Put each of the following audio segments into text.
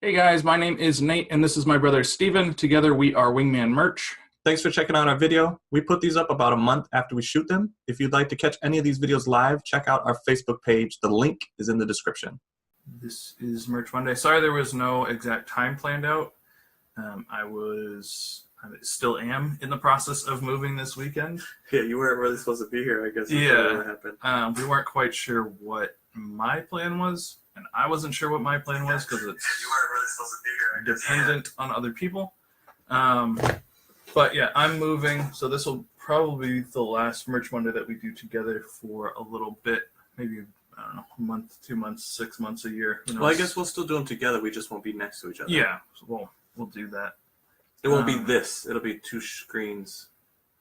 Hey guys, my name is Nate and this is my brother Steven. Together we are Wingman Merch. Thanks for checking out our video. We put these up about a month after we shoot them. If you'd like to catch any of these videos live, check out our Facebook page. The link is in the description. This is Merch Monday. Sorry there was no exact time planned out. I still am in the process of moving this weekend. Yeah, you weren't really supposed to be here, I guess. Yeah, what happened. We weren't quite sure what my plan was, and I wasn't sure what my plan was because it's You weren't really supposed to be here, I guess. dependent on other people. But yeah, I'm moving, so this will probably be the last Merch Monday that we do together for a little bit, maybe, I don't know, a month, 2 months, 6 months, a year. Well, I guess we'll still do them together. We just won't be next to each other. Yeah, so we'll do that. It won't be this. It'll be two screens,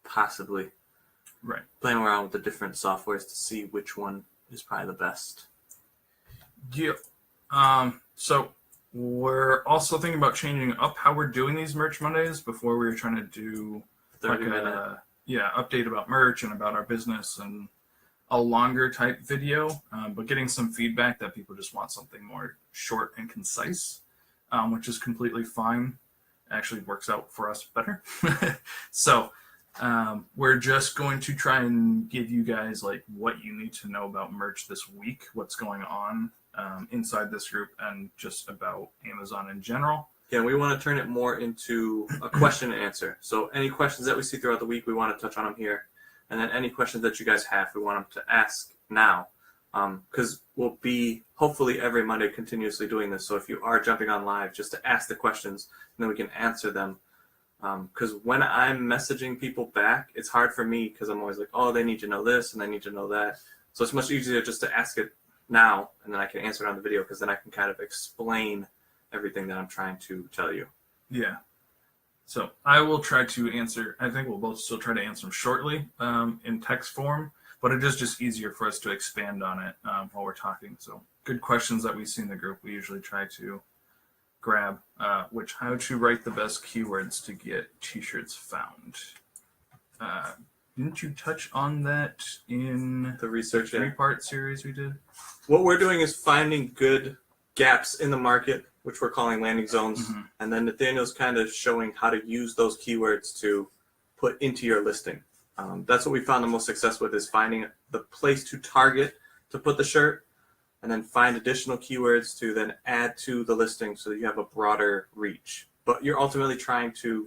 possibly. Right. Playing around with the different softwares to see which one is probably the best. Yeah. So we're also thinking about changing up how we're doing these Merch Mondays. Before we were trying to do 30-minute. Update about merch and about our business and a longer type video, but getting some feedback that people just want something more short and concise, which is completely fine. Actually works out for us better. So we're just going to try and give you guys like what you need to know about merch this week, what's going on inside this group, and just about Amazon in general. Yeah, we want to turn it more into a question and answer. So any questions that we see throughout the week, we want to touch on them here. And then any questions that you guys have, we want them to ask now. Because we'll be hopefully every Monday continuously doing this. So if you are jumping on live, just to ask the questions, and then we can answer them. Because when I'm messaging people back, it's hard for me because I'm always like, oh, they need to know this and they need to know that. So it's much easier just to ask it now, and then I can answer it on the video because then I can kind of explain everything that I'm trying to tell you. Yeah. So I will try to answer. I think we'll both still try to answer them shortly in text form. But it is just easier for us to expand on it while we're talking. So good questions that we see in the group, we usually try to grab, which how to write the best keywords to get t-shirts found. Didn't you touch on that in The research, the three-part series we did? What we're doing is finding good gaps in the market, which we're calling landing zones. Mm-hmm. And then Nathaniel's kind of showing how to use those keywords to put into your listing. That's what we found the most success with, is finding the place to target to put the shirt, and then find additional keywords to then add to the listing so that you have a broader reach. But you're ultimately trying to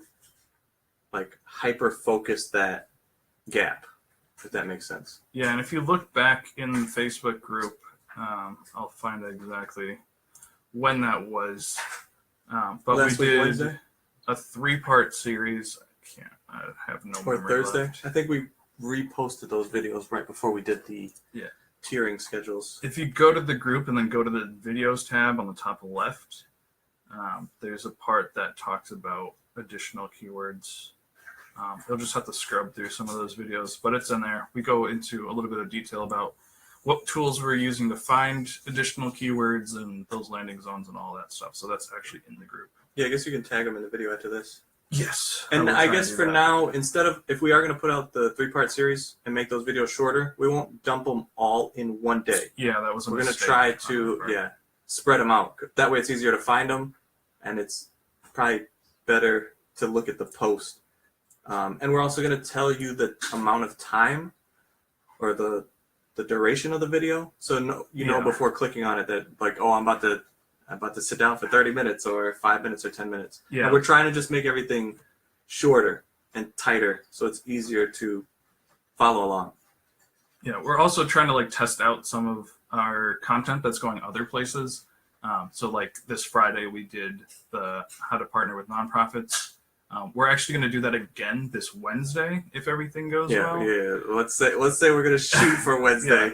like hyper focus that gap, if that makes sense. Yeah, and if you look back in the Facebook group, I'll find exactly when that was. But Last we week, did Wednesday? a 3-part series. I have no Or memory Thursday. left. I think we reposted those videos right before we did the Yeah. tiering schedules. If you go to the group and then go to the videos tab on the top left, there's a part that talks about additional keywords. You'll just have to scrub through some of those videos, but it's in there. We go into a little bit of detail about what tools we're using to find additional keywords and those landing zones and all that stuff. So that's actually in the group. Yeah, I guess you can tag them in the video after this. Yes. And I guess for now, instead of, if we are going to put out the 3-part series and make those videos shorter, we won't dump them all in one day. Yeah, that was a We're going to mistake try on to, our part. spread them out. That way it's easier to find them, and it's probably better to look at the post. And we're also going to tell you the amount of time or the duration of the video. So you know before clicking on it that, like, oh, I'm about to sit down for 30 minutes or 5 minutes or 10 minutes. Yeah. And we're trying to just make everything shorter and tighter so it's easier to follow along. Yeah, we're also trying to like test out some of our content that's going other places. So like this Friday we did the how to partner with nonprofits. We're actually going to do that again this Wednesday if everything goes well. Yeah. Let's say we're gonna shoot for Wednesday. Yeah.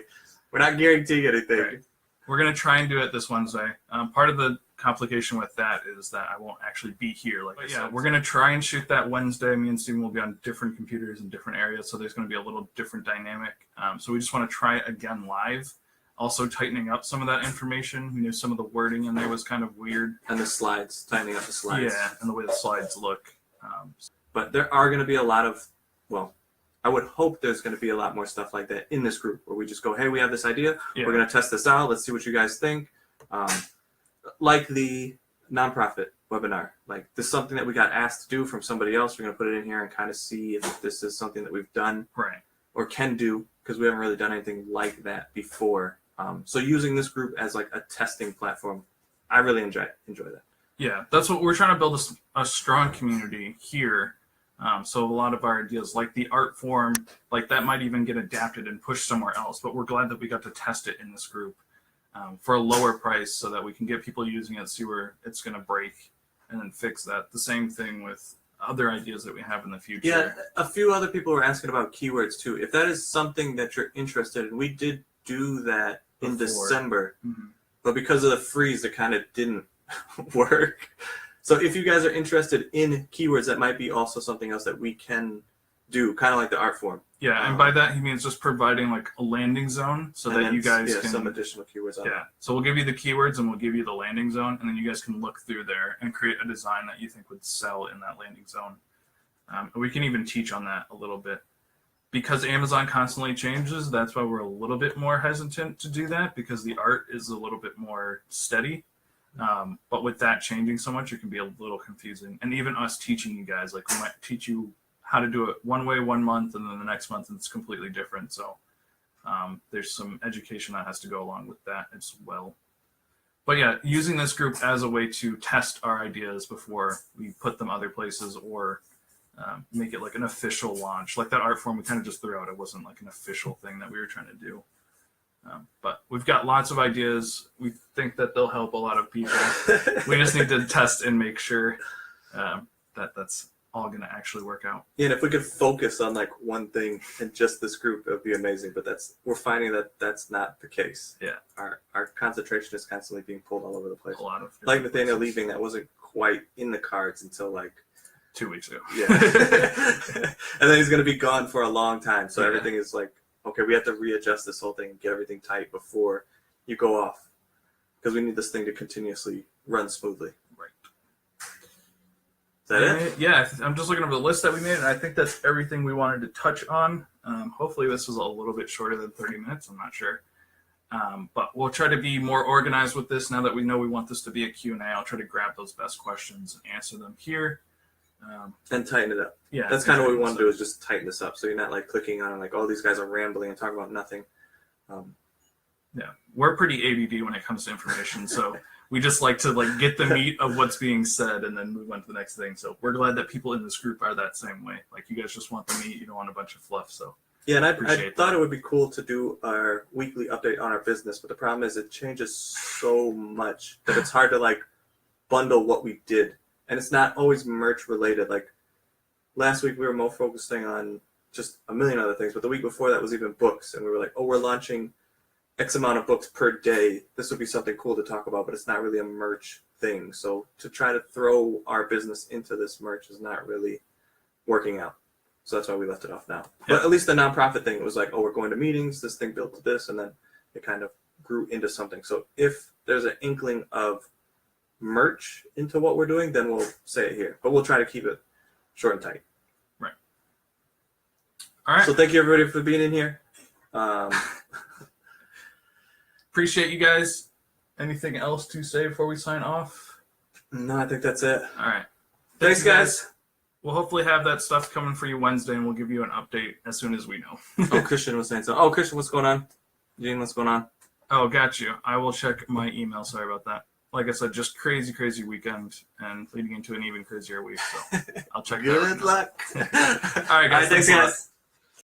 We're not guaranteeing anything. Right. We're going to try and do it this Wednesday. Part of the complication with that is that I won't actually be here. But yeah, we're going to try and shoot that Wednesday. Me and Steven will be on different computers in different areas, so there's going to be a little different dynamic. So we just want to try it again live. Also tightening up some of that information. We knew some of the wording in there was kind of weird. And the slides, tightening up the slides. Yeah, and the way the slides look. But there are going to be a lot of, well, I would hope there's going to be a lot more stuff like that in this group where we just go, hey, we have this idea. Yeah. We're going to test this out. Let's see what you guys think. Like the nonprofit webinar. Like, this is something that we got asked to do from somebody else. We're going to put it in here and kind of see if this is something that we've done Right. or can do, because we haven't really done anything like that before. So using this group as like a testing platform, I really enjoy that. Yeah, that's what we're trying to build a strong community here. So a lot of our ideas, like the art form, like that might even get adapted and pushed somewhere else. But we're glad that we got to test it in this group for a lower price, so that we can get people using it, see where it's going to break, and then fix that. The same thing with other ideas that we have in the future. Yeah, a few other people were asking about keywords too. If that is something that you're interested in, we did do that in December, but because of the freeze, it kind of didn't work. So if you guys are interested in keywords, that might be also something else that we can do, kind of like the art form. Yeah, and by that he means just providing like a landing zone so that you guys can some additional keywords on it. So we'll give you the keywords and we'll give you the landing zone, and then you guys can look through there and create a design that you think would sell in that landing zone. And we can even teach on that a little bit. Because Amazon constantly changes, that's why we're a little bit more hesitant to do that, because the art is a little bit more steady. But with that changing so much, it can be a little confusing. And even us teaching you guys, like we might teach you how to do it one way 1 month, and then the next month it's completely different. So there's some education that has to go along with that as well. But yeah, using this group as a way to test our ideas before we put them other places, or make it like an official launch. Like that art form we kind of just threw out. It wasn't like an official thing that we were trying to do. But we've got lots of ideas. We think that they'll help a lot of people. We just need to test and make sure that that's all going to actually work out. Yeah, and if we could focus on like one thing in just this group, it would be amazing. But we're finding that that's not the case. Yeah, our concentration is constantly being pulled all over the place. A lot of like Nathaniel leaving, that wasn't quite in the cards until like 2 weeks ago. Yeah, and then he's going to be gone for a long time. So everything is like, okay, we have to readjust this whole thing and get everything tight before you go off, because we need this thing to continuously run smoothly. Right. Is that it? Yeah, I'm just looking over the list that we made, and I think that's everything we wanted to touch on. Hopefully this was a little bit shorter than 30 minutes. I'm not sure. But we'll try to be more organized with this now that we know we want this to be a Q&A. I'll try to grab those best questions and answer them here. And tighten it up. Yeah, that's kind of what we want to do, is just tighten this up, so you're not like clicking on like, oh, these guys are rambling and talking about nothing. Yeah, we're pretty ADD when it comes to information, so we just like to like get the meat of what's being said and then move on to the next thing. So we're glad that people in this group are that same way. Like, you guys just want the meat, you don't want a bunch of fluff. So yeah, and I thought it would be cool to do our weekly update on our business, but the problem is it changes so much that it's hard to like bundle what we did. And it's not always merch related. Like last week we were more focusing on just a million other things, but the week before that was even books. And we were like, oh, we're launching X amount of books per day. This would be something cool to talk about, but it's not really a merch thing. So to try to throw our business into this merch is not really working out. So that's why we left it off now. Yeah. But at least the nonprofit thing, it was like, oh, we're going to meetings, this thing built to this, and then it kind of grew into something. So if there's an inkling of merch into what we're doing, then we'll say it here, but we'll try to keep it short and tight. Right. All right. So thank you everybody for being in here. Appreciate you guys. Anything else to say before we sign off? No, I think that's it. All right. Thanks guys. We'll hopefully have that stuff coming for you Wednesday, and we'll give you an update as soon as we know. Oh, Christian was saying so. Oh, Christian, what's going on? Gene, what's going on? Oh, got you. I will check my email. Sorry about that. Like I said, just crazy weekend and leading into an even crazier week. So I'll check that out. Good luck. All right, guys. Thanks, guys.